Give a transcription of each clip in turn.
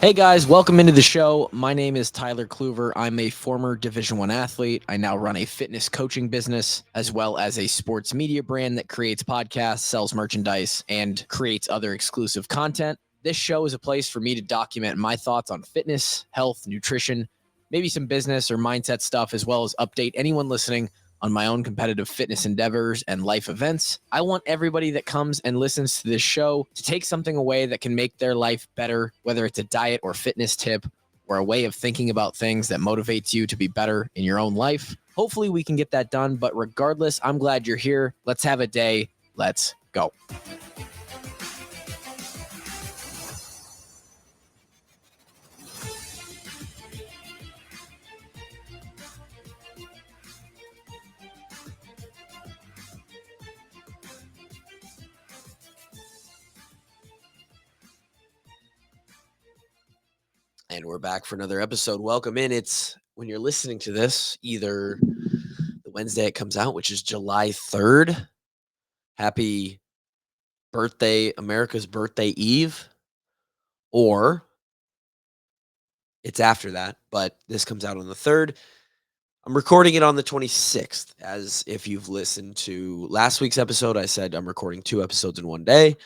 Hey guys, welcome into the show. My name is Tyler Kluver. I'm a former Division 1 athlete. I now run a fitness coaching business as well as a sports media brand that creates podcasts, sells merchandise, and creates other exclusive content. This show is a place for me to document my thoughts on fitness, health, nutrition, maybe some business or mindset stuff, as well as update anyone listening on my own competitive fitness endeavors and life events. I want everybody that comes and listens to this show to take something away that can make their life better, whether it's a diet or fitness tip or a way of thinking about things that motivates you to be better in your own life. Hopefully, we can get that done. But regardless, I'm glad you're here. Let's have a day. Let's go. And we're back for another episode. Welcome in. It's when you're listening to this, either the Wednesday it comes out, which is July 3rd. Happy birthday, America's birthday eve, or it's after that, but this comes out on the 3rd. I'm recording it on the 26th. As if you've listened to last week's episode, I said I'm recording 2 episodes in one day.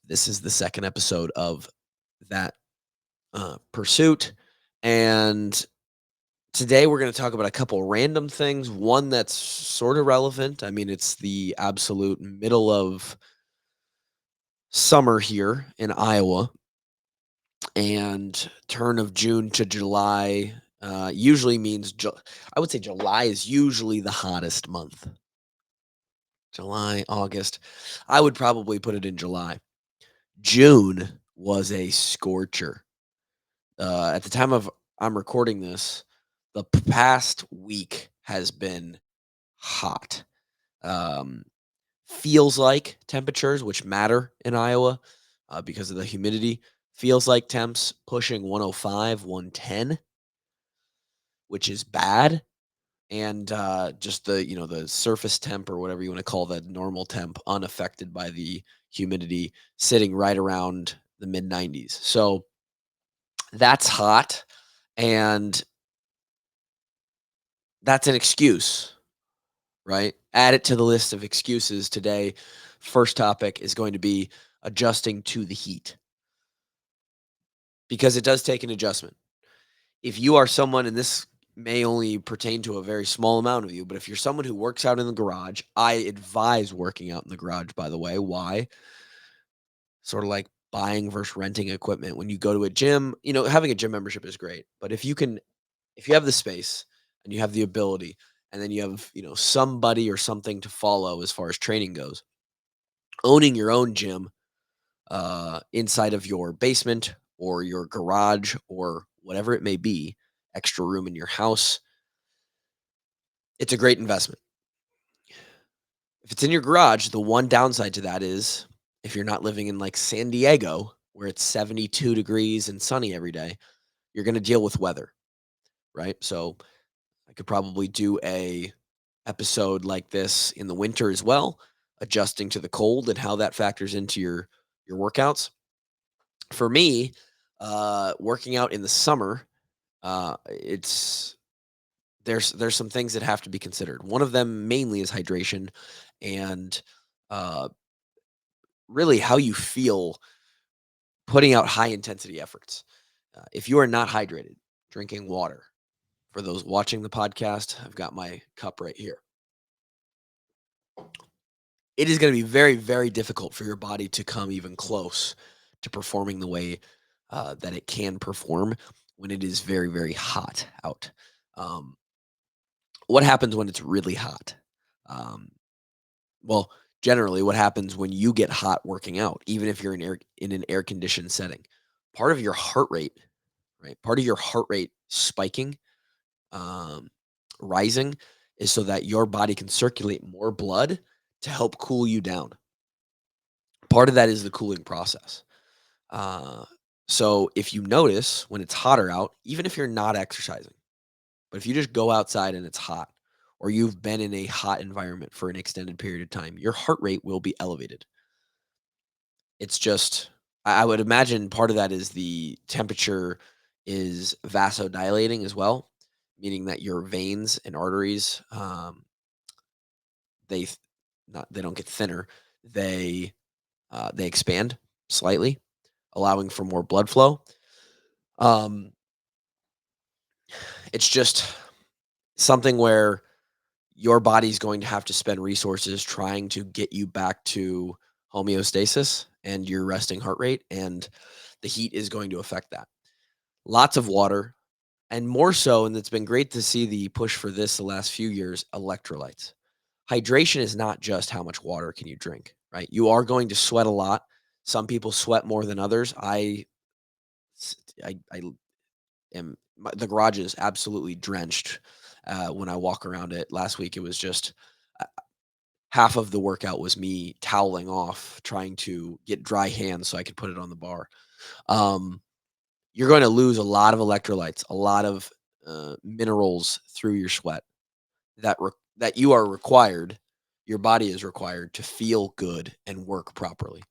This is the second episode of that pursuit. And today we're going to talk about a couple random things. One that's sort of relevant. I mean, it's the absolute middle of summer here in Iowa, and turn of June to July usually means I would say July is usually the hottest month. July, August. I would probably put it in July. June was a scorcher. At the time of I'm recording this, the past week has been hot. Um, Feels like temperatures, which matter in Iowa because of the humidity, feels like temps pushing 105, 110, which is bad. And just the surface temp or whatever you want to call that normal temp, unaffected by the humidity, sitting right around the mid 90s. So that's hot, and that's an excuse, right? Add it to the list of excuses today. First topic is going to be adjusting to the heat, because it does take an adjustment. If you are someone, and this may only pertain to a very small amount of you, but if you're someone who works out in the garage, I advise working out in the garage, by the way. Why? Sort of like buying versus renting equipment. When you go to a gym, having a gym membership is great. But if you have the space and you have the ability, and then you have, somebody or something to follow as far as training goes, owning your own gym inside of your basement or your garage or whatever it may be, extra room in your house, it's a great investment. If it's in your garage, the one downside to that is if you're not living in like San Diego, where it's 72 degrees and sunny every day, you're going to deal with weather, right? So I could probably do a episode like this in the winter as well, adjusting to the cold and how that factors into your workouts. For me, working out in the summer, it's there's some things that have to be considered. One of them mainly is hydration, and uh, really how you feel putting out high intensity efforts. If you are not hydrated, drinking water. For those watching the podcast, I've got my cup right here. It is going to be very, very difficult for your body to come even close to performing the way that it can perform when it is very, very hot out. Um, what happens when it's really hot? Um, well, generally, what happens when you get hot working out, even if you're in an air conditioned setting? Part of your heart rate, right? Part of your heart rate spiking, um, rising, is so that your body can circulate more blood to help cool you down. Part of that is the cooling process. Uh, so if you notice when it's hotter out, even if you're not exercising, but if you just go outside and it's hot, or you've been in a hot environment for an extended period of time, your heart rate will be elevated. It's just I would imagine part of that is the temperature is vasodilating as well, meaning that your veins and arteries, they th- not they don't get thinner, they expand slightly, allowing for more blood flow. Um, it's just something where your body's going to have to spend resources trying to get you back to homeostasis and your resting heart rate, and the heat is going to affect that. Lots of water, and more so, and it's been great to see the push for this the last few years, electrolytes. Hydration is not just how much water can you drink, right? You are going to sweat a lot. Some people sweat more than others. S- I am the garage is absolutely drenched when I walk around it. Last week, it was just uh, half of the workout was me toweling off, trying to get dry hands so I could put it on the bar. Um, you're going to lose a lot of electrolytes, a lot of minerals through your sweat that you are required. Your body is required to feel good and work properly.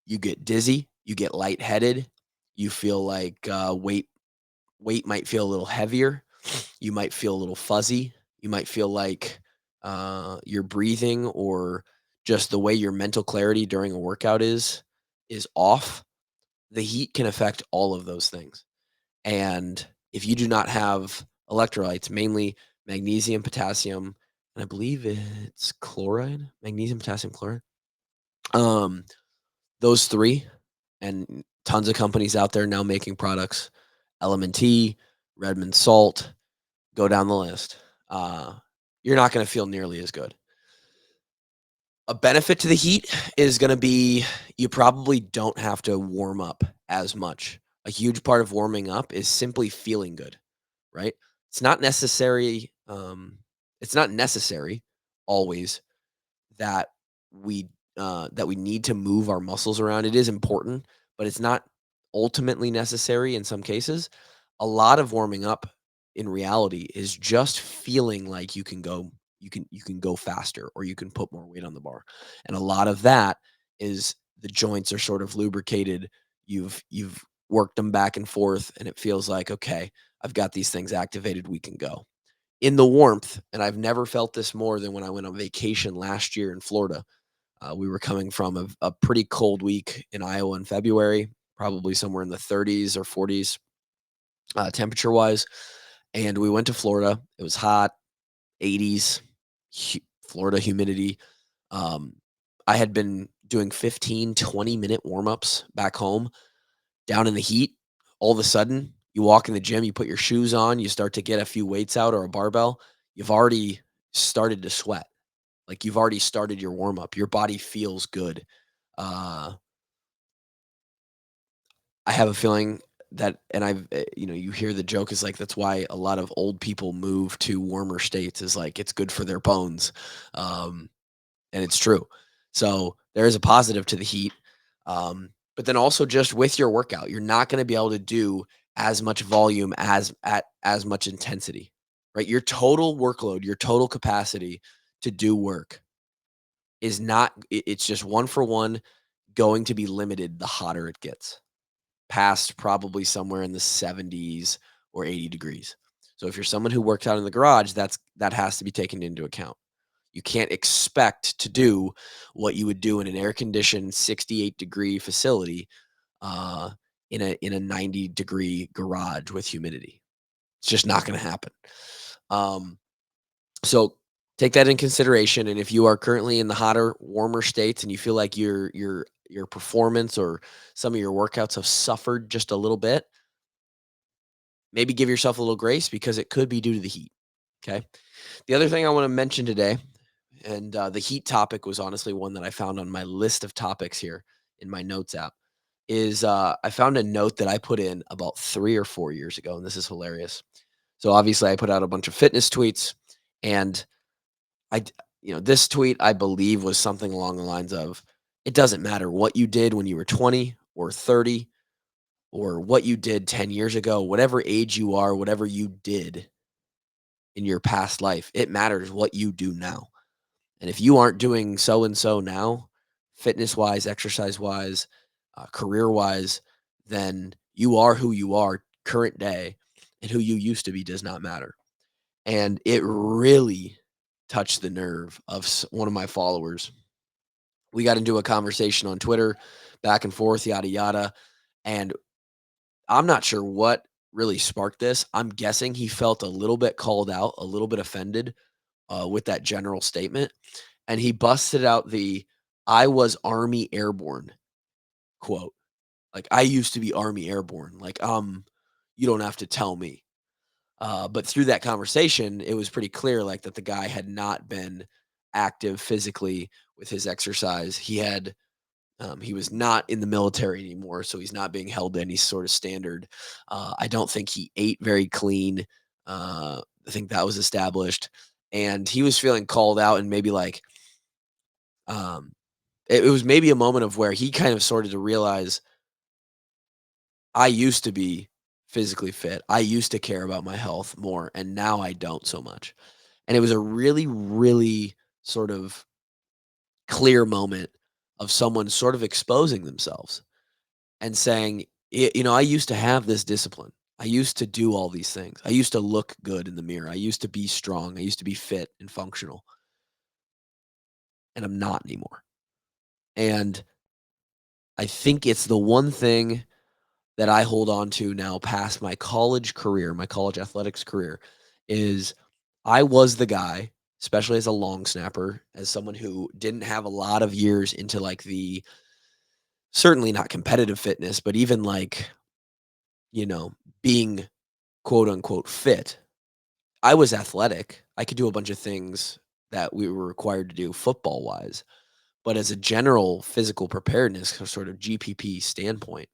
You get dizzy, you get lightheaded, you feel like weight might feel a little heavier. You might feel a little fuzzy. You might feel like your breathing or just the way your mental clarity during a workout is off. The heat can affect all of those things. And if you do not have electrolytes, mainly magnesium, potassium, and I believe it's chloride, magnesium, potassium, chloride. Um, those three, and tons of companies out there now making products. LMNT, Redmond Salt, go down the list. Uh, you're not going to feel nearly as good. A benefit to the heat is going to be you probably don't have to warm up as much. A huge part of warming up is simply feeling good, right? It's not necessary. It's not necessary always that we need to move our muscles around. It is important, but it's not ultimately necessary in some cases. A lot of warming up in reality is just feeling like you can go faster or you can put more weight on the bar. And a lot of that is the joints are sort of lubricated. You've worked them back and forth and it feels like, okay, I've got these things activated, we can go. In the warmth, and I've never felt this more than when I went on vacation last year in Florida. We were coming from a pretty cold week in Iowa in February, probably somewhere in the 30s or 40s temperature wise. And we went to Florida. It was hot, 80s, Florida humidity. Um, I had been doing 15, 20-minute warm ups back home down in the heat. All of a sudden, you walk in the gym, you put your shoes on, you start to get a few weights out or a barbell. You've already started to sweat. Like you've already started your warm up. Your body feels good. Uh, I have a feeling that, and you hear the joke is like that's why a lot of old people move to warmer states is like it's good for their bones, um, and it's true. So there is a positive to the heat, but then also just with your workout, you're not going to be able to do as much volume at as much intensity, right? Your total workload, your total capacity to do work is not. It's just one for one going to be limited the hotter it gets past probably somewhere in the 70s or 80 degrees. So if you're someone who works out in the garage, that has to be taken into account. You can't expect to do what you would do in an air conditioned 68-degree facility uh, in a 90-degree garage with humidity. It's just not going to happen. Um, so take that in consideration. And if you are currently in the hotter, warmer states and you feel like your performance or some of your workouts have suffered just a little bit, maybe give yourself a little grace because it could be due to the heat. Okay. The other thing I want to mention today, and the heat topic was honestly one that I found on my list of topics here in my notes app, is I found a note that I put in about 3 or 4 years ago, and this is hilarious. So obviously, I put out a bunch of fitness tweets, and I, d- this tweet I believe was something along the lines of, "It doesn't matter what you did when you were 20 or 30, or what you did 10 years ago, whatever age you are, whatever you did in your past life, it matters what you do now. And if you aren't doing so and so now, fitness wise, exercise wise, career wise, then you are who you are current day, and who you used to be does not matter. And it really touched the nerve of one of my followers. We got into a conversation on Twitter, back and forth, yada, yada. And I'm not sure what really sparked this. I'm guessing he felt a little bit called out, a little bit offended with that general statement. And he busted out the "I was Army Airborne" quote. Like, I used to be Army Airborne. Like, you don't have to tell me. But through that conversation, it was pretty clear, like, that the guy had not been active physically with his exercise. He was not in the military anymore, so he's not being held to any sort of standard. I don't think he ate very clean. I think that was established, and he was feeling called out, and maybe like, um, it was maybe a moment of where he kind of started to realize, I used to be physically fit. I used to care about my health more, and now I don't so much. And it was a really, really sort of clear moment of someone sort of exposing themselves and saying, I used to have this discipline. I used to do all these things. I used to look good in the mirror. I used to be strong. I used to be fit and functional, and I'm not anymore." And I think it's the one thing that I hold on to now past my college career, my college athletics career, is I was the guy, especially as a long snapper, as someone who didn't have a lot of years into like the certainly not competitive fitness, but even like, you know, being quote unquote fit. I was athletic. I could do a bunch of things that we were required to do football wise. But as a general physical preparedness sort of GPP standpoint,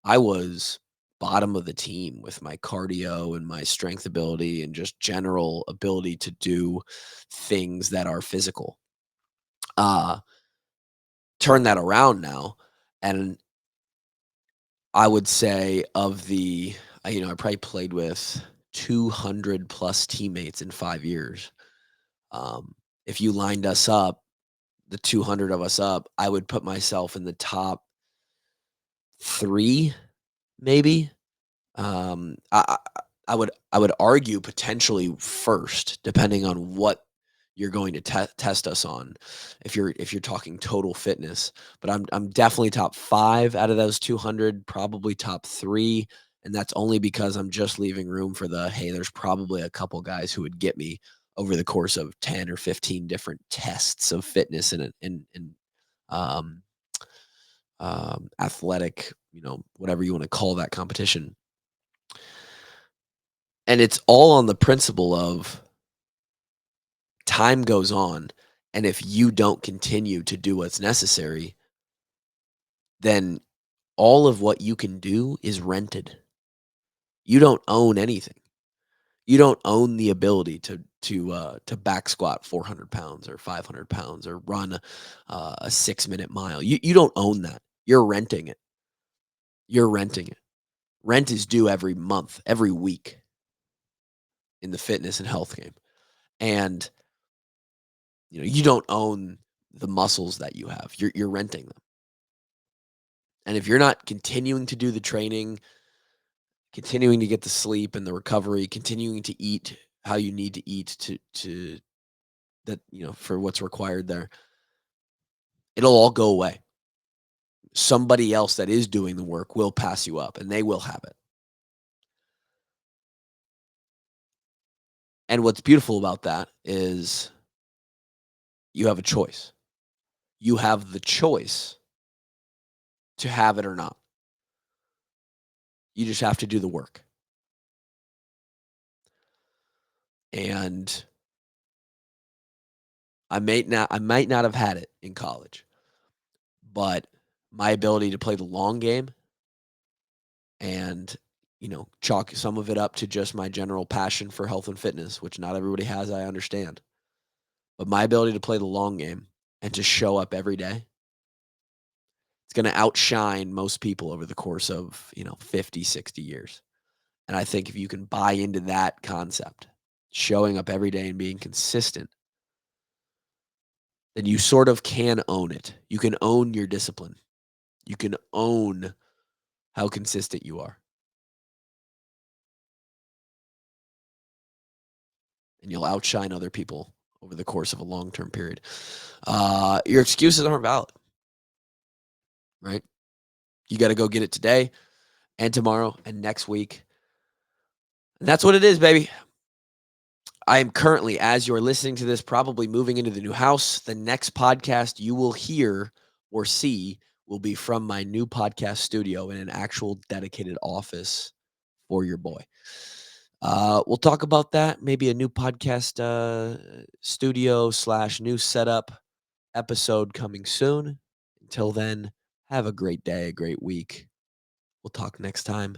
I was bottom of the team with my cardio and my strength ability and just general ability to do things that are physical. Uh, Turn that around now, and I would say of I probably played with 200 plus teammates in 5 years. Um, if you lined us up, the 200 of us up, I would put myself in the top three, maybe. Um, I I I would argue potentially first, depending on what you're going to test us on, if you're talking total fitness. But I'm definitely top 5 out of those 200, probably top 3, and that's only because I'm just leaving room for hey, there's probably a couple guys who would get me over the course of 10 or 15 different tests of fitness and um, athletic, whatever you want to call that competition. And it's all on the principle of time goes on, and if you don't continue to do what's necessary, then all of what you can do is rented. You don't own anything. You don't own the ability to back squat 400 pounds or 500 pounds or run a 6-minute mile. You don't own that. You're renting it. You're renting it. Rent is due every month, every week in the fitness and health game. And you don't own the muscles that you have. You're renting them. And if you're not continuing to do the training, continuing to get the sleep and the recovery, continuing to eat how you need to eat to that, for what's required there, it'll all go away. Somebody else that is doing the work will pass you up and they will have it. And what's beautiful about that is you have a choice. You have the choice to have it or not. You just have to do the work. And I might not have had it in college, but my ability to play the long game and chalk some of it up to just my general passion for health and fitness, which not everybody has, I understand. But my ability to play the long game and to show up every day, it's going to outshine most people over the course of 50, 60 years. And I think if you can buy into that concept, showing up every day and being consistent, then you sort of can own it. You can own your discipline. You can own how consistent you are, and you'll outshine other people over the course of a long-term period. Your excuses aren't valid, right? You got to go get it today and tomorrow and next week. And that's what it is, baby. I am currently, as you're listening to this, probably moving into the new house. The next podcast you will hear or see will be from my new podcast studio in an actual dedicated office for your boy. We'll talk about that. Maybe a new podcast studio / new setup episode coming soon. Until then, have a great day, a great week. We'll talk next time.